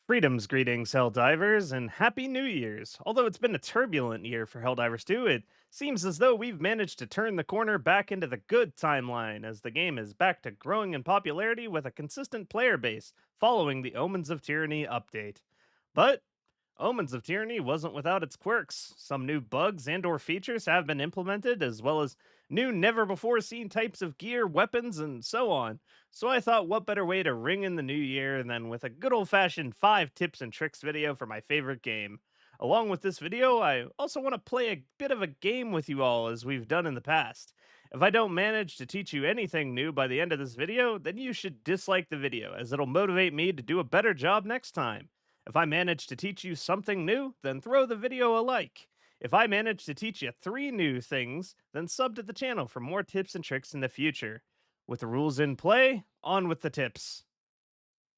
Freedom's greetings, Helldivers, and Happy New Year's. Although it's been a turbulent year for Helldivers 2, it seems as though we've managed to turn the corner back into the good timeline as the game is back to growing in popularity with a consistent player base following the Omens of Tyranny update. But Omens of Tyranny wasn't without its quirks. Some new bugs and or features have been implemented, as well as new never before seen types of gear, weapons, and so on. So I thought what better way to ring in the new year than with a good old-fashioned 5 tips and tricks video for my favorite game. Along with this video, I also want to play a bit of a game with you all as we've done in the past. If I don't manage to teach you anything new by the end of this video, then you should dislike the video as it'll motivate me to do a better job next time. If I manage to teach you something new, then throw the video a like. If I manage to teach you 3 new things, then sub to the channel for more tips and tricks in the future. With the rules in play, on with the tips.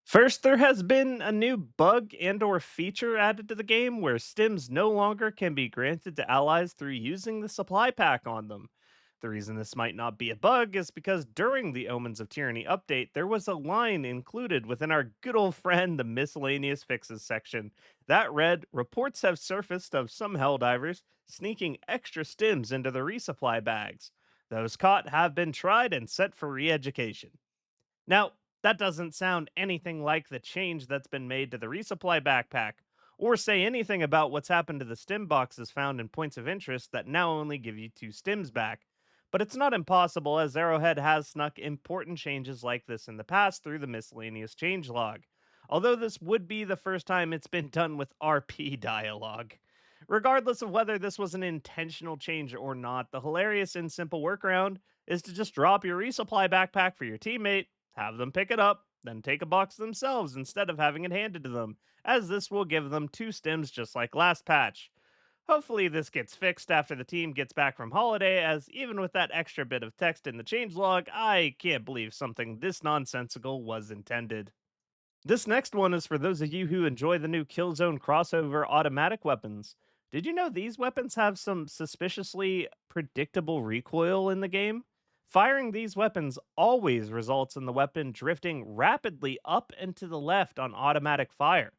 First, there has been a new bug and or feature added to the game where stims no longer can be granted to allies through using the supply pack on them. The reason this might not be a bug is because during the Omens of Tyranny update, there was a line included within our good old friend the miscellaneous fixes section that read, reports have surfaced of some Helldivers sneaking extra stims into the resupply bags. Those caught have been tried and set for re-education. Now, that doesn't sound anything like the change that's been made to the resupply backpack, or say anything about what's happened to the stim boxes found in points of interest that now only give you 2 stims back. But it's not impossible, as Arrowhead has snuck important changes like this in the past through the miscellaneous changelog. Although this would be the first time it's been done with RP dialogue. Regardless of whether this was an intentional change or not, the hilarious and simple workaround is to just drop your resupply backpack for your teammate, have them pick it up, then take a box themselves instead of having it handed to them, as this will give them 2 stims just like last patch. Hopefully, this gets fixed after the team gets back from holiday, as even with that extra bit of text in the changelog, I can't believe something this nonsensical was intended. This next one is for those of you who enjoy the new Killzone crossover automatic weapons. Did you know these weapons have some suspiciously predictable recoil in the game? Firing these weapons always results in the weapon drifting rapidly up and to the left on automatic fire,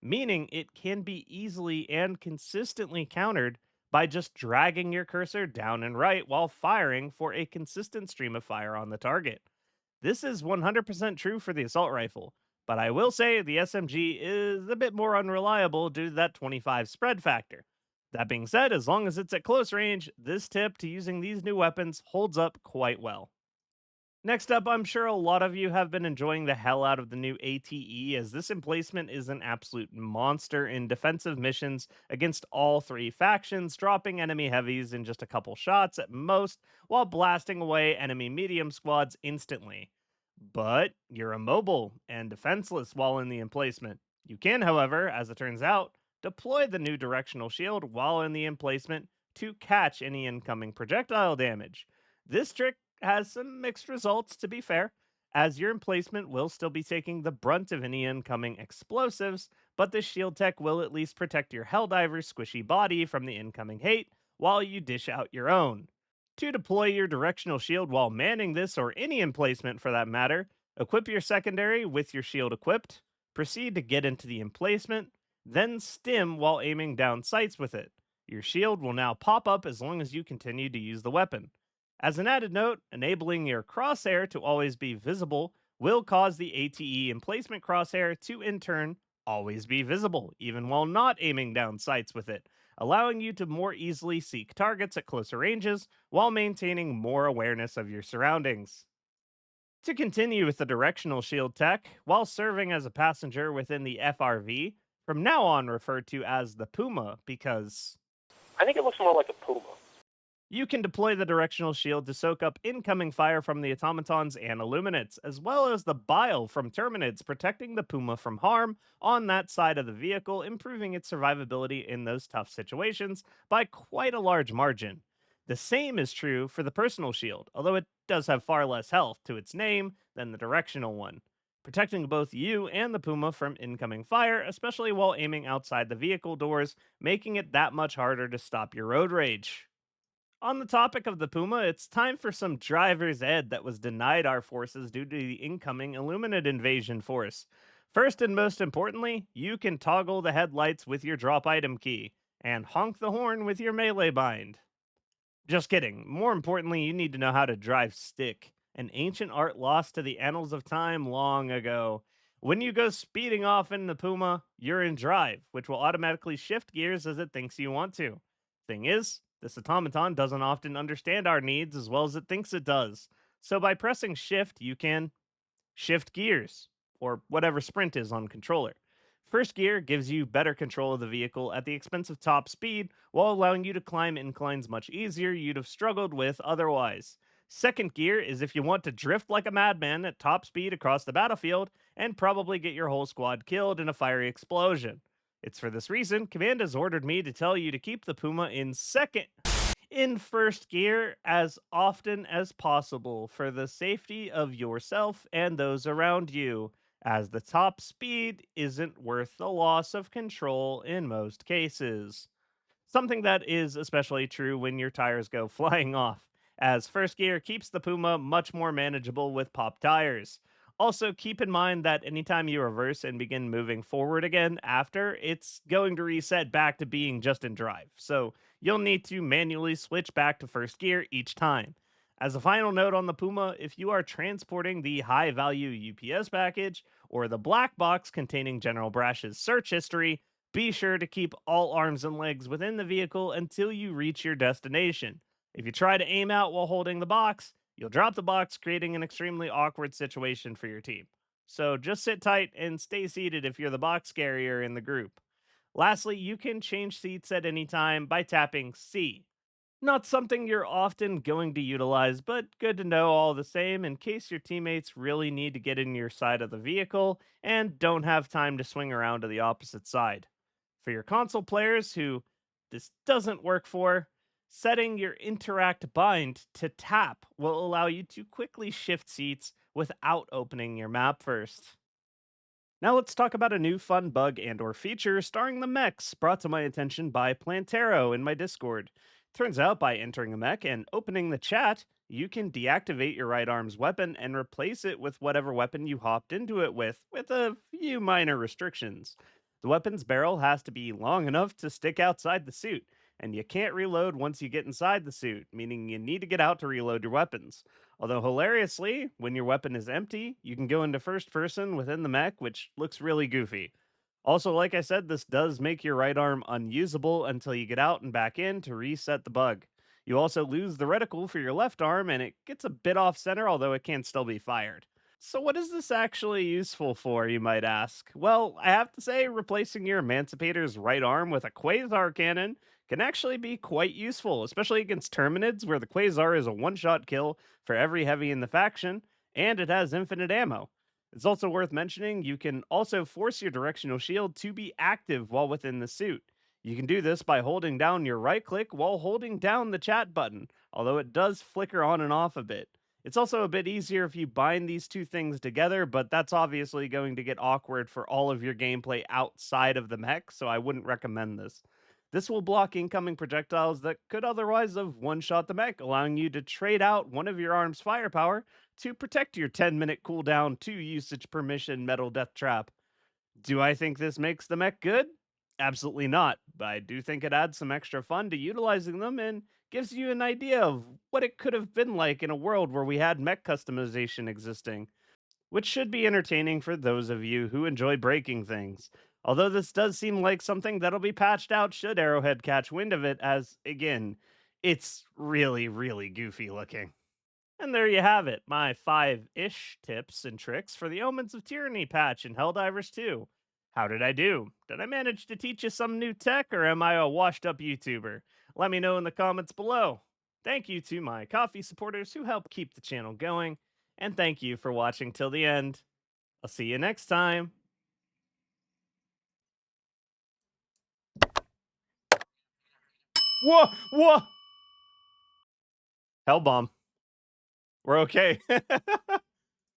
meaning it can be easily and consistently countered by just dragging your cursor down and right while firing for a consistent stream of fire on the target. This is 100% true for the assault rifle, but I will say the SMG is a bit more unreliable due to that 25 spread factor. That being said, as long as it's at close range, this tip to using these new weapons holds up quite well. Next up, I'm sure a lot of you have been enjoying the hell out of the new ATE, as this emplacement is an absolute monster in defensive missions against all 3 factions, dropping enemy heavies in just a couple shots at most, while blasting away enemy medium squads instantly. But you're immobile and defenseless while in the emplacement. You can, however, as it turns out, deploy the new directional shield while in the emplacement to catch any incoming projectile damage. This trick has some mixed results, to be fair, as your emplacement will still be taking the brunt of any incoming explosives, but the shield tech will at least protect your Helldiver's squishy body from the incoming hate while you dish out your own. To deploy your directional shield while manning this or any emplacement for that matter, equip your secondary with your shield equipped, proceed to get into the emplacement, then stim while aiming down sights with it. Your shield will now pop up as long as you continue to use the weapon. As an added note, enabling your crosshair to always be visible will cause the ATE emplacement crosshair to in turn always be visible, even while not aiming down sights with it, allowing you to more easily seek targets at closer ranges while maintaining more awareness of your surroundings. To continue with the directional shield tech, while serving as a passenger within the FRV, from now on referred to as the Puma because I think it looks more like a Puma. you can deploy the directional shield to soak up incoming fire from the automatons and illuminates, as well as the bile from terminids, protecting the Puma from harm on that side of the vehicle, improving its survivability in those tough situations by quite a large margin. The same is true for the personal shield, although it does have far less health to its name than the directional one, protecting both you and the Puma from incoming fire, especially while aiming outside the vehicle doors, making it that much harder to stop your road rage. On the topic of the Puma, it's time for some driver's ed that was denied our forces due to the incoming Illuminate invasion force. First and most importantly, you can toggle the headlights with your drop item key, and honk the horn with your melee bind. Just kidding. More importantly, you need to know how to drive stick, an ancient art lost to the annals of time long ago. When you go speeding off in the Puma, you're in drive, which will automatically shift gears as it thinks you want to. Thing is, this automaton doesn't often understand our needs as well as it thinks it does. So by pressing shift, you can shift gears, or whatever sprint is on controller. First gear gives you better control of the vehicle at the expense of top speed, while allowing you to climb inclines much easier you'd have struggled with otherwise. Second gear is if you want to drift like a madman at top speed across the battlefield and probably get your whole squad killed in a fiery explosion. It's for this reason Command has ordered me to tell you to keep the Puma in first gear as often as possible for the safety of yourself and those around you, as the top speed isn't worth the loss of control in most cases. Something that is especially true when your tires go flying off, as first gear keeps the Puma much more manageable with pop tires. Also, keep in mind that anytime you reverse and begin moving forward again after, it's going to reset back to being just in drive. So, you'll need to manually switch back to first gear each time. As a final note on the Puma, if you are transporting the high value UPS package or the black box containing General Brash's search history, be sure to keep all arms and legs within the vehicle until you reach your destination. If you try to aim out while holding the box, you'll drop the box, creating an extremely awkward situation for your team. So just sit tight and stay seated if you're the box carrier in the group. Lastly, you can change seats at any time by tapping C. Not something you're often going to utilize, but good to know all the same in case your teammates really need to get in your side of the vehicle and don't have time to swing around to the opposite side. For your console players who this doesn't work for, setting your interact bind to tap will allow you to quickly shift seats without opening your map first. Now let's talk about a new fun bug and or feature starring the mechs brought to my attention by Plantero in my Discord. Turns out by entering a mech and opening the chat, you can deactivate your right arm's weapon and replace it with whatever weapon you hopped into it with a few minor restrictions. The weapon's barrel has to be long enough to stick outside the suit, and you can't reload once you get inside the suit, meaning you need to get out to reload your weapons. Although hilariously, when your weapon is empty, you can go into first person within the mech, which looks really goofy. Also, like I said, this does make your right arm unusable until you get out and back in to reset the bug. You also lose the reticle for your left arm, and it gets a bit off center, although it can still be fired. So, what is this actually useful for, you might ask? Well, I have to say, replacing your Emancipator's right arm with a Quasar cannon can actually be quite useful, especially against Terminids, where the Quasar is a one shot kill for every heavy in the faction, and it has infinite ammo. It's also worth mentioning you can also force your directional shield to be active while within the suit. You can do this by holding down your right click while holding down the chat button, although it does flicker on and off a bit. It's also a bit easier if you bind these two things together, but that's obviously going to get awkward for all of your gameplay outside of the mech, so I wouldn't recommend this. This will block incoming projectiles that could otherwise have one shot the mech, allowing you to trade out one of your arm's firepower to protect your 10-minute cooldown 2 usage permission metal death trap. Do I think this makes the mech good? Absolutely not, but I do think it adds some extra fun to utilizing them and gives you an idea of what it could have been like in a world where we had mech customization existing, which should be entertaining for those of you who enjoy breaking things. Although this does seem like something that'll be patched out should Arrowhead catch wind of it, as, again, it's really, really goofy looking. And there you have it, my 5-ish tips and tricks for the Omens of Tyranny patch in Helldivers 2. How did I do? Did I manage to teach you some new tech, or am I a washed up YouTuber? Let me know in the comments below. Thank you to my coffee supporters who help keep the channel going, and thank you for watching till the end. I'll see you next time. Whoa, whoa! Hell bomb. We're okay.